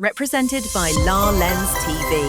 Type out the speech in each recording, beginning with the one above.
Represented by La Lens TV.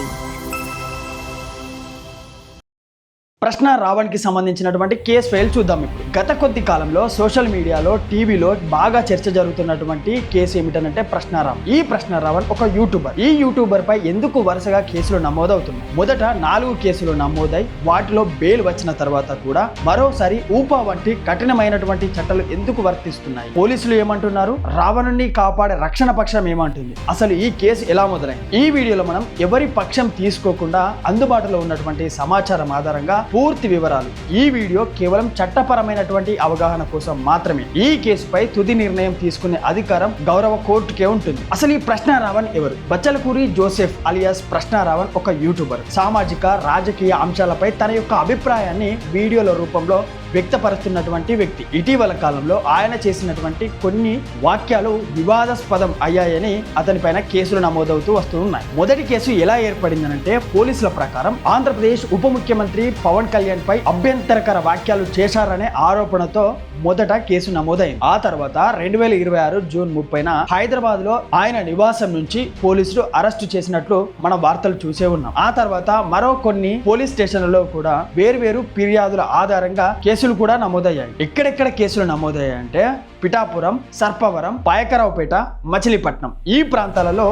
ప్రశ్న రావణ్కి సంబంధించినటువంటి case file చూద్దాం. ఇప్పుడు గత కొద్ది కాలంలో సోషల్ మీడియాలో టీవీలో బాగా చర్చ జరుగుతున్నటువంటి కేసు ఏమిటనంటే ప్రశ్న రావణ్. ఈ ప్రశ్న రావణ్ ఒక యూట్యూబర్. ఈ యూట్యూబర్ పై ఎందుకు వరుసగా కేసులు నమోదవుతున్నాయి? మొదట 4 కేసులు నమోదై వాటిలో బెయిల్ వచ్చిన తర్వాత కూడా మరోసారి ఊపా వంటి కఠినమైనటువంటి చట్టాలు ఎందుకు వర్తిస్తున్నాయి? పోలీసులు ఏమంటున్నారు? రావణుని కాపాడే రక్షణ పక్షం ఏమంటుంది? అసలు ఈ కేసు ఎలా మొదలైంది? ఈ వీడియోలో మనం ఎవరి పక్షం తీసుకోకుండా అందుబాటులో ఉన్నటువంటి సమాచారం ఆధారంగా పూర్తి వివరాలు. ఈ వీడియో కేవలం చట్టపరమైనటువంటి అవగాహన కోసం మాత్రమే. ఈ కేసుపై తుది నిర్ణయం తీసుకునే అధికారం గౌరవ కోర్టుకే ఉంటుంది. అసలు ఈ ప్రశ్న రావణ్ ఎవరు? బచ్చలకూరి జోసెఫ్ అలియాస్ ప్రశ్న రావణ్ ఒక యూట్యూబర్. సామాజిక రాజకీయ అంశాలపై తన యొక్క అభిప్రాయాన్ని వీడియోల రూపంలో వ్యక్తపరుస్తున్నటువంటి వ్యక్తి. ఇటీవల కాలంలో ఆయన చేసినటువంటి కొన్ని వాక్యాలు వివాదాస్పదం అయ్యాయని అతనిపైన కేసులు నమోదవుతూ వస్తున్నాయి. మొదటి కేసు ఎలా ఏర్పడిందనంటే, పోలీసుల ప్రకారం ఆంధ్రప్రదేశ్ ఉప ముఖ్యమంత్రి పవన్ కళ్యాణ్ పై అభ్యంతరకర వ్యాఖ్యలు చేశారనే ఆరోపణతో మొదట కేసు నమోదైంది. ఆ తర్వాత 2026 జూన్ 30న హైదరాబాద్ లో ఆయన నివాసం నుంచి పోలీసులు అరెస్టు చేసినట్లు మనం వార్తలు చూసే ఉన్నాం. ఆ తర్వాత మరో కొన్ని పోలీస్ స్టేషన్లలో కూడా వేర్వేరు ఫిర్యాదుల ఆధారంగా కేసులు కూడా నమోదయ్యాయి. ఎక్కడెక్కడ కేసులు నమోదయ్యాయంటే పిఠాపురం, సర్పవరం, పాయకరావుపేట, మచిలీపట్నం ఈ ప్రాంతాలలో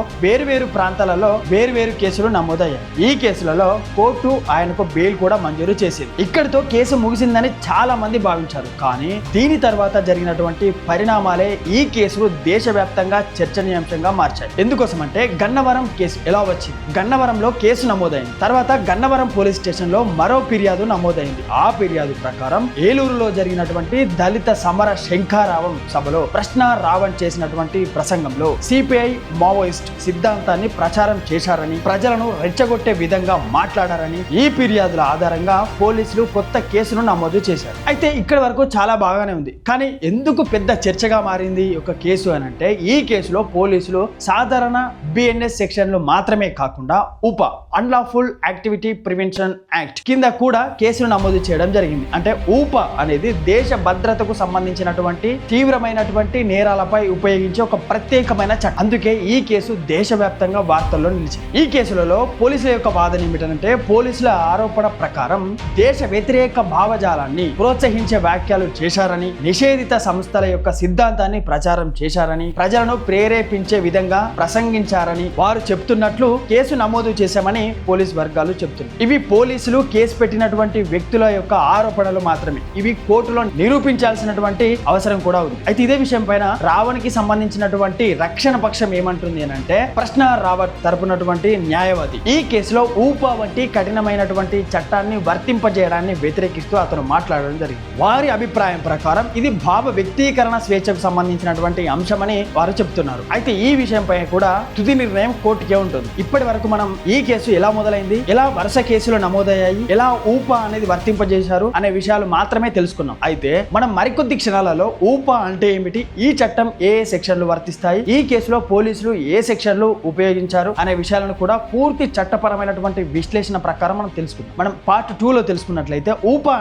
వేర్వేరు కేసులు నమోదయ్యాయి. ఈ కేసులలో కోర్టు ఆయనకు బెయిల్ కూడా మంజూరు చేసింది. ఇక్కడితో కేసు ముగిసిందని చాలా మంది భావించారు. కానీ దీని తర్వాత జరిగినటువంటి పరిణామాలే ఈ కేసులు దేశవ్యాప్తంగా చర్చనీయాంశంగా మార్చాయి. ఎందుకోసమంటే గన్నవరం కేసు ఎలా వచ్చింది? గన్నవరంలో కేసు నమోదైంది. తర్వాత గన్నవరం పోలీస్ స్టేషన్ లో మరో ఫిర్యాదు నమోదైంది. ఆ ఫిర్యాదు ప్రకారం ఏలూరులో జరిగినటువంటి దళిత సమర శంఖారావం సభలో ప్రశ్న రావణ్ చేసినటువంటి ప్రసంగంలో సిపిఐ మావోయిస్ట్ సిద్ధాంతాన్ని ప్రచారం చేశారని, ప్రజలను రెచ్చగొట్టే విధంగా మాట్లాడారని ఈ ఫిర్యాదుల ఆధారంగా పోలీసులు కొత్త కేసును నమోదు చేశారు. అయితే ఇక్కడి వరకు చాలా బాగానే ఉంది. కానీ ఎందుకు పెద్ద చర్చగా మారింది ఒక కేసు అని అంటే, ఈ కేసులో పోలీసులు సాధారణ బిఎన్ఎస్ సెక్షన్లు మాత్రమే కాకుండా ఉప అన్లాఫుల్ యాక్టివిటీ ప్రివెన్షన్ యాక్ట్ కింద కూడా కేసును నమోదు చేయడం జరిగింది. అంటే ఉప అనేది దేశ భద్రతకు సంబంధించినటువంటి తీవ్రమైనటువంటి నేరాలపై ఉపయోగించే ఒక ప్రత్యేకమైన చట్టం. అందుకే ఈ కేసు దేశవ్యాప్తంగా వార్తల్లో నిలిచింది. ఈ కేసులలో పోలీసుల యొక్క వాదన ఏమిటంటే, పోలీసుల ఆరోపణ ప్రకారం దేశ వ్యతిరేక భావజాలాన్ని ప్రోత్సహించే వ్యాఖ్యలు చేశారని, నిషేధిత సంస్థల యొక్క సిద్ధాంతాన్ని ప్రచారం చేశారని, ప్రజలను ప్రేరేపించే విధంగా ప్రసంగించారని వారు చెప్తున్నట్లు కేసు నమోదు చేశామని పోలీస్ వర్గాలు చెప్తున్నాయి. ఇవి పోలీసులు కేసు పెట్టినటువంటి వ్యక్తుల యొక్క ఆరోపణలు మాత్రమే. ఇవి కోర్టులో నిరూపించాల్సినటువంటి అవసరం కూడా ఉంది. అయితే ఇదే విషయం పైన రావణ్కి సంబంధించినటువంటి రక్షణ పక్షం ఏమంటుంది అని అంటే, ప్రశ్న రావణ్ తరపునటువంటి న్యాయవాది ఈ కేసులో ఊపా వంటి కఠినమైనటువంటి చట్టాన్ని వర్తింపజేయడాన్ని వ్యతిరేకిస్తూ అతను మాట్లాడడం జరిగింది. వారి అభిప్రాయం ప్రకారం ఇది భావ వ్యక్తీకరణ స్వేచ్ఛకు సంబంధించినటువంటి అంశమని వారు చెప్తున్నారు. అయితే ఈ విషయంపై కూడా తుది నిర్ణయం కోర్టుకే ఉంటుంది. ఇప్పటి వరకు మనం ఈ కేసు ఎలా మొదలైంది, ఎలా వరుస కేసులు నమోదయ్యాయి, ఎలా ఊపా అనేది వర్తింపజేశారు అనే విషయాలు మాత్రమే తెలుసుకున్నాం. అయితే మనం మరికొద్ది క్షణాలలో ఊపా అంటే ఏమిటి, ఈ చట్టం ఏ సెక్షన్లు వర్తిస్తాయి, ఈ కేసులో పోలీసులు ఏ సెక్షన్లు ఉపయోగించారు అనే విషయాలను కూడా పూర్తి చట్టపరమైనటువంటి విశ్లేషణ ప్రకారం మనం తెలుసుకుందాం. మనం పార్ట్ 2లో తెలుసుకున్నట్లయితే ఊపా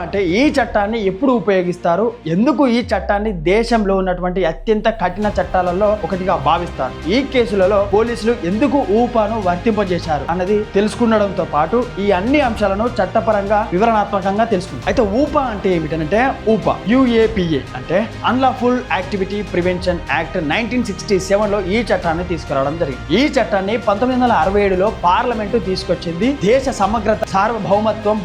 అంటే ఈ చట్టాన్ని ఎప్పుడు ఉపయోగిస్తారు, ఎందుకు ఈ చట్టాన్ని దేశంలో ఉన్నటువంటి అత్యంత కఠిన చట్టాలలో ఒకటిగా భావిస్తారు, ఈ కేసులలో పోలీసులు ఎందుకు ఊపాను వర్తింపజేశారు అన్నది తెలుసుకునడంతో పాటు ఈ అన్ని అంశాలను చట్టపరంగా వివరణాత్మకంగా తెలుసుకుందాం. అయితే ఊపా అంటే ఏమిటంటే, ఊపా UAPA అంటే అన్లాఫుల్ యాక్టివిటీ ప్రివెన్షన్ యాక్ట్ 1967లో ఈ చట్టాన్ని తీసుకురావడం జరిగింది. ఈ చట్టాన్ని 1967లో పార్లమెంటు తీసుకొచ్చింది. దేశ సమగ్రత, సార్వభౌమత్వం,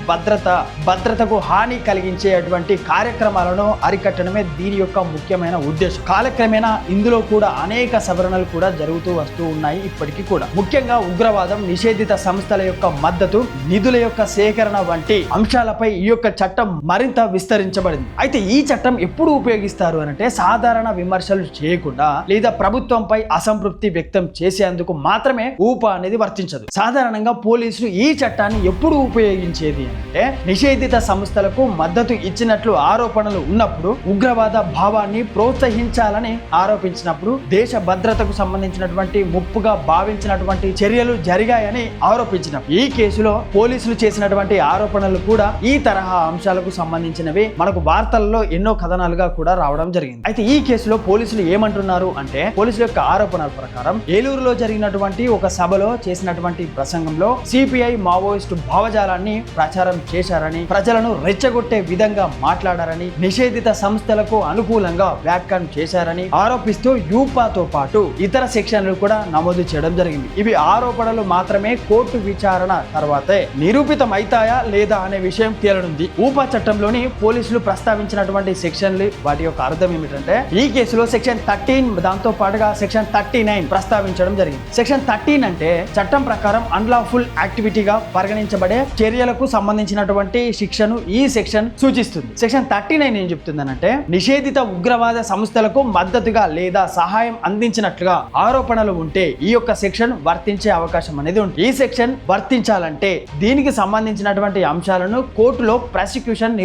భద్రతకు హాని కలిగించేటువంటి కార్యక్రమాలను అరికట్టడమే దీని యొక్క ముఖ్యమైన ఉద్దేశం. కాలక్రమేణా ఇందులో కూడా అనేక సవరణలు కూడా జరుగుతూ వస్తూ ఉన్నాయి. ఇప్పటికీ కూడా ముఖ్యంగా ఉగ్రవాదం, నిషేధిత సంస్థల యొక్క మద్దతు, నిధుల యొక్క సేకరణ వంటి అంశాలపై ఈ యొక్క చట్టం మరింత విస్తరించబడింది. అయితే ఈ చట్టం ఎప్పుడు ఉపయోగిస్తారు అంటే, సాధారణ విమర్శలు చేయకుండా లేదా ప్రభుత్వంపై అసంతృప్తి వ్యక్తం చేసేందుకు మాత్రమే ఊపా అనేది వర్తించదు. సాధారణంగా పోలీసులు ఈ చట్టాన్ని ఎప్పుడు ఉపయోగించేది అంటే, నిషేధిత సంస్థలకు మద్దతు ఇచ్చినట్లు ఆరోపణలు ఉన్నప్పుడు, ఉగ్రవాద భావాన్ని ప్రోత్సహించాలని ఆరోపించినప్పుడు, దేశ భద్రతకు సంబంధించినటువంటి ముప్పుగా భావించినటువంటి చర్యలు జరిగాయని ఆరోపించినప్పుడు. ఈ కేసులో పోలీసులు చేసినటువంటి ఆరోపణలు కూడా ఈ తరహా అంశాలకు సంబంధించినవి మనకు వార్తల్లో ఎన్నో కథనాలుగా కూడా రావడం జరిగింది. అయితే ఈ కేసులో పోలీసులు ఏమంటున్నారు అంటే, పోలీసుల యొక్క ఆరోపణల ప్రకారం ఏలూరులో జరిగినటువంటి ఒక సభలో చేసినటువంటి ప్రసంగంలో సిపిఐ మావోయిస్టు భావజాలాన్ని ప్రచారం చేశారని, ప్రజలను రెచ్చగొట్టే విధంగా మాట్లాడారని, నిషేధిత సంస్థలకు అనుకూలంగా వ్యాఖ్యానం చేశారని ఆరోపిస్తూ యూపాతో పాటు ఇతర సెక్షన్లు కూడా నమోదు చేయడం జరిగింది. ఇవి ఆరోపణలు మాత్రమే, కోర్టు విచారణ తర్వాతే నిరూపితం అవుతాయా లేదా అనే విషయం తేలనుంది. ఊపా చట్టంలోని పోలీసులు ప్రస్తావించినటువంటి సెక్షన్లు, వాటి యొక్క అర్థం ఏమిటంటే, ఈ కేసులో సెక్షన్ 13 దాంతో పాటుగా సెక్షన్ 39 ప్రస్తావించడం జరిగింది. సెక్షన్ 13 అంటే చట్టం ప్రకారం అన్లాఫుల్ యాక్టివిటీగా పరిగణించబడే చర్యలకు సంబంధించినటువంటి శిక్షను ఈ సెక్షన్ సూచిస్తుంది. సెక్షన్ 39 ఏం చెప్తుందనంటే, నిషేధిత ఉగ్రవాద సంస్థలకు మద్దతుగా లేదా సహాయం అందించినట్లుగా ఆరోపణలు ఉంటే ఈ యొక్క సెక్షన్ వర్తించే అవకాశం అనేది ఉంది. ఈ సెక్షన్ వర్తించాలంటే దీనికి సంబంధించినటువంటి అంశాలను కోర్టులో ప్రాసిక్యూషన్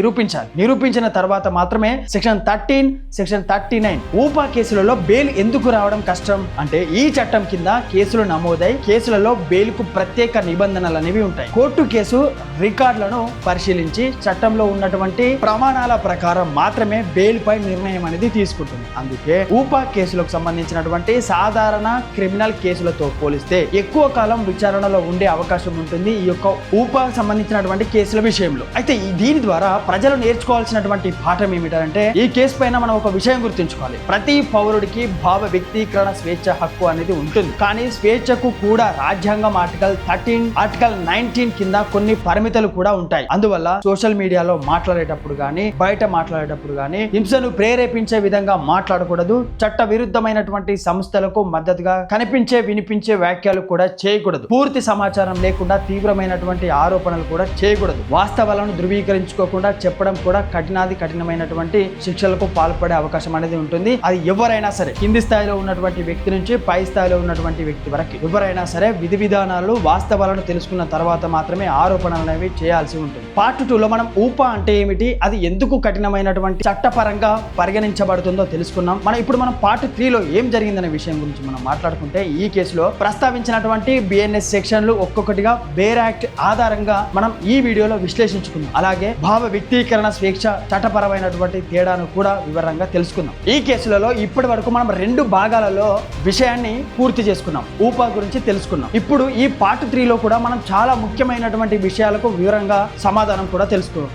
నిరూపించిన తర్వాత మాత్రమే సెక్షన్ 13, సెక్షన్ 39 ఊపా కేసులలో బెయిల్ ఎందుకు రావడం కష్టం అంటే, ఈ చట్టం కింద కేసులు నమోదై కేసులలో బెయిల్ కు ప్రత్యేక నిబంధనలు అనేవి ఉంటాయి. కోర్టు కేసు రికార్డులను పరిశీలించి చట్టంలో ఉన్నటువంటి ప్రమాణాల ప్రకారం మాత్రమే బెయిల్ పై నిర్ణయం అనేది తీసుకుంటుంది. అందుకే ఊపా కేసులకు సంబంధించినటువంటి సాధారణ క్రిమినల్ కేసులతో పోలిస్తే ఎక్కువ కాలం విచారణలో ఉండే అవకాశం ఉంటుంది ఈ యొక్క ఊపా సంబంధించినటువంటి కేసుల విషయంలో. అయితే దీని ద్వారా ప్రజలు నేర్చుకోవాల్సినటువంటి పాఠం ఏమిటంటే, ఈ కేసు పైన మనం ఒక విషయం గుర్తుంచుకోవాలి. ప్రతి పౌరుడికి భావ వ్యక్తీకరణ స్వేచ్ఛ హక్కు అనేది ఉంటుంది. కానీ స్వేచ్ఛకు కూడా రాజ్యాంగం ఆర్టికల్ 13, ఆర్టికల్ 19 కింద కొన్ని పరిమితులు కూడా ఉంటాయి. అందువల్ల సోషల్ మీడియాలో మాట్లాడేటప్పుడు గానీ, బయట మాట్లాడేటప్పుడు గానీ హింసను ప్రేరేపించే విధంగా మాట్లాడకూడదు. చట్ట విరుద్ధమైనటువంటి సంస్థలకు మద్దతుగా కనిపించే వినిపించే వ్యాఖ్యలు కూడా చేయకూడదు. పూర్తి సమాచారం లేకుండా తీవ్రమైనటువంటి ఆరోపణలు కూడా చేయకూడదు. వాస్తవాలను ధృవీకరించుకోకుండా చెప్పడం కూడా కఠినమైనటువంటి శిక్షలకు పాల్పడే అవకాశం అనేది ఉంటుంది. అది ఎవరైనా సరే, కింది స్థాయిలో ఉన్నటువంటి వ్యక్తి నుంచి పై స్థాయిలో ఉన్నటువంటి వ్యక్తి వరకు ఎవరైనా సరే విధి విధానాలు వాస్తవాలను తెలుసుకున్న తర్వాత మాత్రమే ఆరోపణలు అనేవి చేయాల్సి ఉంటుంది. పార్ట్ 2 లో మనం ఊపా అంటే ఏమిటి, అది ఎందుకు కఠినమైనటువంటి చట్టపరంగా పరిగణించబడుతుందో తెలుసుకున్నాం. ఇప్పుడు మనం పార్ట్ 3 లో ఏం జరిగిందనే విషయం గురించి మనం మాట్లాడుకుంటే, ఈ కేసులో ప్రస్తావించినటువంటి బిఎన్ఎస్ సెక్షన్లు ఒక్కొక్కటిగా బేర్ యాక్ట్ ఆధారంగా మనం ఈ వీడియోలో విశ్లేషించుకున్నాం. అలాగే భావ వ్యక్తీకరణ స్వేచ్ఛ చట్టపరమైనటువంటి తేడాను కూడా వివరంగా తెలుసుకుందాం. ఈ కేసులలో ఇప్పటి వరకు మనం 2 భాగాలలో విషయాన్ని పూర్తి చేసుకున్నాం, ఊపా గురించి తెలుసుకున్నాం. ఇప్పుడు ఈ పార్ట్ 3 లో కూడా మనం చాలా ముఖ్యమైనటువంటి విషయాలకు వివరంగా సమాధానం కూడా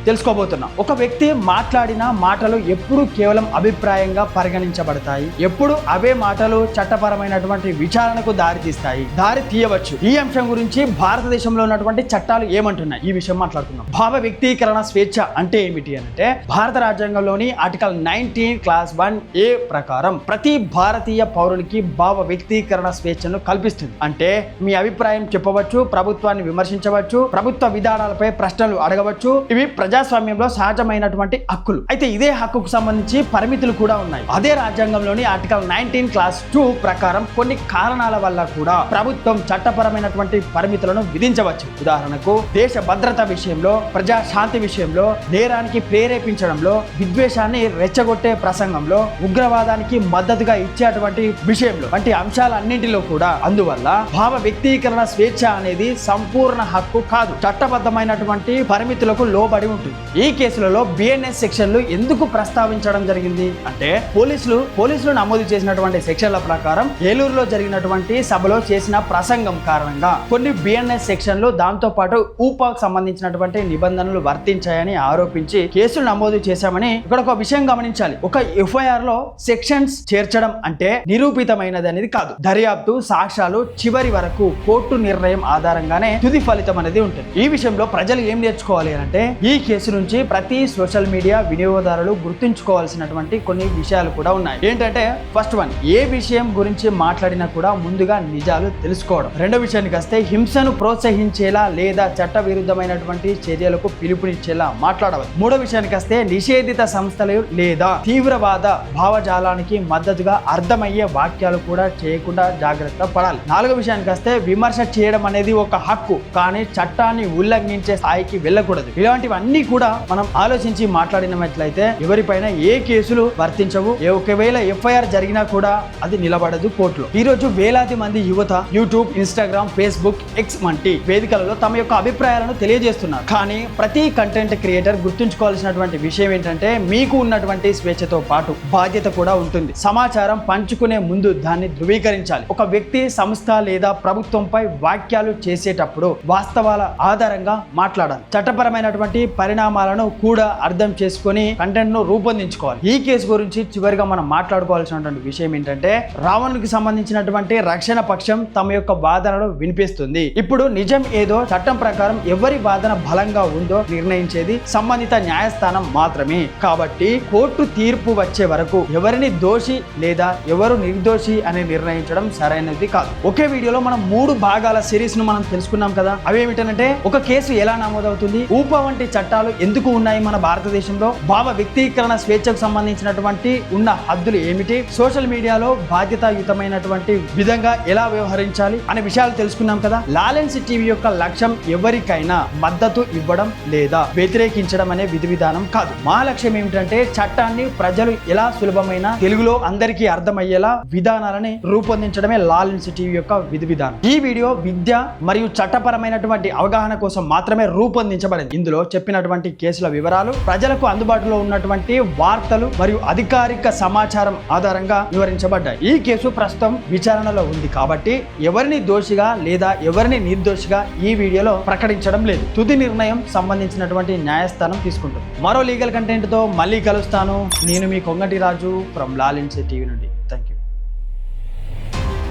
తెలుసుకోబోతున్నాం. ఒక వ్యక్తి మాట్లాడిన మాటలు ఎప్పుడు కేవలం అభిప్రాయంగా పరిగణించబడతాయి, ఎప్పుడు అవే మాటలు చట్టపరమైనటువంటి విచారణకు దారి తీయవచ్చు. ఈ అంశం గురించి భారతదేశంలో ఉన్నటువంటి చట్టాలు ఏమంటున్నాయి, ఈ విషయం మాట్లాడుకుందాం. భావ వ్యక్తీకరణ స్వేచ్ఛ అంటే ఏమిటి అంటే, భారత రాజ్యాంగంలోని ఆర్టికల్ 19 క్లాస్ 1A ప్రకారం ప్రతి భారతీయ పౌరునికి భావ వ్యక్తీకరణ స్వేచ్ఛను కల్పిస్తుంది. అంటే మీ అభిప్రాయం చెప్పవచ్చు, ప్రభుత్వాన్ని విమర్శించవచ్చు, ప్రభుత్వ విధానాలపై ప్రశ్నలు అడగవచ్చు. ఇవి ప్రజాస్వామ్యంలో సహజమైనటువంటి హక్కులు. అయితే ఇదే హక్కుకు సంబంధించి పరిమితులు కూడా ఉన్నాయి. అదే రాజ్యాంగంలోని ఆర్టికల్ 19 క్లాస్ 2 ప్రకారం కొన్ని కారణాల వల్ల కూడా ప్రభుత్వం చట్టపరమైనటువంటి పరిమితులను విధించవచ్చు. ఉదాహరణకు దేశ భద్రత విషయంలో, ప్రజా శాంతి విషయంలో, నేరానికి ప్రేరేపించడంలో, విద్వేషాన్ని రెచ్చగొట్టే ప్రసంగంలో, ఉగ్రవాదానికి మద్దతుగా ఇచ్చేటువంటి విషయంలో వంటి అంశాలన్నింటిలో కూడా. అందువల్ల భావ వ్యక్తీకరణ స్వేచ్ఛ అనేది సంపూర్ణ హక్కు కాదు, చట్టబద్ధమైనటువంటి పరిమితులకు లోబడి ఉంటుంది. ఈ కేసులలో బిఎన్ఎస్ సెక్షన్లు ఎందుకు ప్రస్తావించడం జరిగింది అంటే, పోలీసులు నమోదు చేసినటువంటి సెక్షన్ల ప్రకారం ఏలూరులో జరిగినటువంటి సభలో చేసిన ప్రసంగం కారణంగా కొన్ని బిఎన్ఎస్ సెక్షన్లు, దాంతో పాటు ఊపాకు సంబంధించినటువంటి నిబంధనలు వర్తించాయని ఆరోపించి కేసులు నమోదు చేశామని. ఇక్కడ ఒక విషయం గమనించాలి, ఒక ఎఫ్ఐఆర్ లో సెక్షన్స్ చేర్చడం అంటే నిరూపితమైనది అనేది కాదు. దర్యాప్తు సాక్ష్యాలు చివరి వరకు కోర్టు నిర్ణయం ఆధారంగానే తుది ఫలితం అనేది ఉంటుంది. ఈ విషయంలో ప్రజలు ఏం నేర్చుకోవాలి అంటే, ఈ కేసు నుంచి ప్రతి సోషల్ మీడియా వినియోగదారులు గుర్తుంచుకోవాల్సినటువంటి కొన్ని విషయాలు కూడా ఉన్నాయి. ఏంటంటే, ఫస్ట్ వన్, ఏ విషయం గురించి మాట్లాడినా కూడా ముందుగా నిజాలు తెలుసుకోవడం. రెండో విషయానికి వస్తే, హింసను ప్రోత్సహించేలా లేదా చట్ట విరుద్ధమైనటువంటి చర్యలకు పిలుపునిచ్చేలా మాట్లాడవచ్చు. మూడో విషయానికి వస్తే, నిషేధిత సంస్థలు లేదా తీవ్రవాద భావజాలానికి మద్దతుగా అర్థమయ్యే వాక్యాలు కూడా చేయకుండా జాగ్రత్త పడాలి. నాలుగో విషయానికి వస్తే, విమర్శ చేయడం అనేది ఒక హక్కు, కానీ చట్టాన్ని ఉల్లంఘించే స్థాయికి వెళ్ళకూడదు. ఇలాంటివన్నీ కూడా మనం ఆలోచించి మాట్లాడినట్లయితే ఎవరిపైన ఏ కేసులు వర్తించవు. ఒకవేళ ఎఫ్ఐఆర్ జరిగినా కూడా అది నిలబడదు కోర్టులో. ఈ రోజు వేలాది మంది యువత యూట్యూబ్, ఇన్స్టాగ్రామ్, ఫేస్బుక్, ఎక్స్ వంటి వేదికలలో తమ యొక్క అభిప్రాయాలను తెలియజేస్తున్నారు. కానీ ప్రతి కంటెంట్ కంటెంట్ క్రియేటర్ గుర్తుంచుకోవాల్సినటువంటి విషయం ఏంటంటే మీకు ఉన్నటువంటి స్వేచ్ఛతో పాటు బాధ్యత కూడా ఉంటుంది. సమాచారం పంచుకునే ముందు దాన్ని ధృవీకరించాలి. ఒక వ్యక్తి, సంస్థ లేదా ప్రభుత్వంపై వ్యాఖ్యలు చేసేటప్పుడు వాస్తవాల ఆధారంగా మాట్లాడాలి. చట్టపరమైనటువంటి పరిణామాలను కూడా అర్థం చేసుకొని కంటెంట్ ను రూపొందించుకోవాలి. ఈ కేసు గురించి చివరిగా మనం మాట్లాడుకోవాల్సినటువంటి విషయం ఏంటంటే రావణునికి సంబంధించినటువంటి రక్షణ పక్షం తమ యొక్క వాదనలు వినిపిస్తుంది. ఇప్పుడు నిజం ఏదో చట్టం ప్రకారం ఎవరి వాదన బలంగా ఉందో నిర్ణయించేది సంబంధిత న్యాయస్థానం మాత్రమే. కాబట్టి కోర్టు తీర్పు వచ్చే వరకు ఎవరిని దోషి లేదా ఎవరు నిర్దోషి అని నిర్ణయించడం సరైనది కాదు. ఒకే వీడియోలో మనం 3 భాగాల సిరీస్ ను మనం తెలుసుకున్నాం కదా. అవేమిటంటే ఒక కేసు ఎలా నమోదవుతుంది, ఊపా వంటి చట్టాలు ఎందుకు ఉన్నాయి మన భారతదేశంలో, భావ వ్యక్తీకరణ స్వేచ్ఛకు సంబంధించినటువంటి ఉన్న హద్దులు ఏమిటి, సోషల్ మీడియాలో బాధ్యతాయుతమైనటువంటి విధంగా ఎలా వ్యవహరించాలి అనే విషయాలు తెలుసుకున్నాం కదా. లాలెన్స్ టీవీ యొక్క లక్ష్యం ఎవరికైనా మద్దతు ఇవ్వడం లేదా వ్యతిరేకించడం అనే విధి విధానం కాదు. మా లక్ష్యం ఏమిటంటే చట్టాన్ని ప్రజలు ఎలా సులభమైన తెలుగులో అందరికీ అర్థమయ్యేలా విధానాలని రూపొందించడమే లాలెన్స్ టీవీ యొక్క విధి విధానం. ఈ వీడియో విద్య మరియు చట్టపరమైనటువంటి అవగాహన కోసం మాత్రమే రూపొందించబడింది. ఇందులో చెప్పినటువంటి కేసుల వివరాలు ప్రజలకు అందుబాటులో ఉన్నటువంటి వార్తలు మరియు అధికారిక సమాచారం ఆధారంగా వివరించబడ్డాయి. ఈ కేసు ప్రస్తుతం విచారణలో ఉంది కాబట్టి ఎవరిని దోషిగా లేదా ఎవరిని నిర్దోషిగా ఈ వీడియోలో ప్రకటించడం లేదు. తుది నిర్ణయం సంబంధించినటువంటి న్యాయస్థానం తీసుకుంటుంది. మరో లీగల్ కంటెంట్ తో మళ్ళీ కలుస్తాను. నేను మీ కొంగటి రాజు ఫ్రమ్ లాలెన్స్ టీవీ నుండి.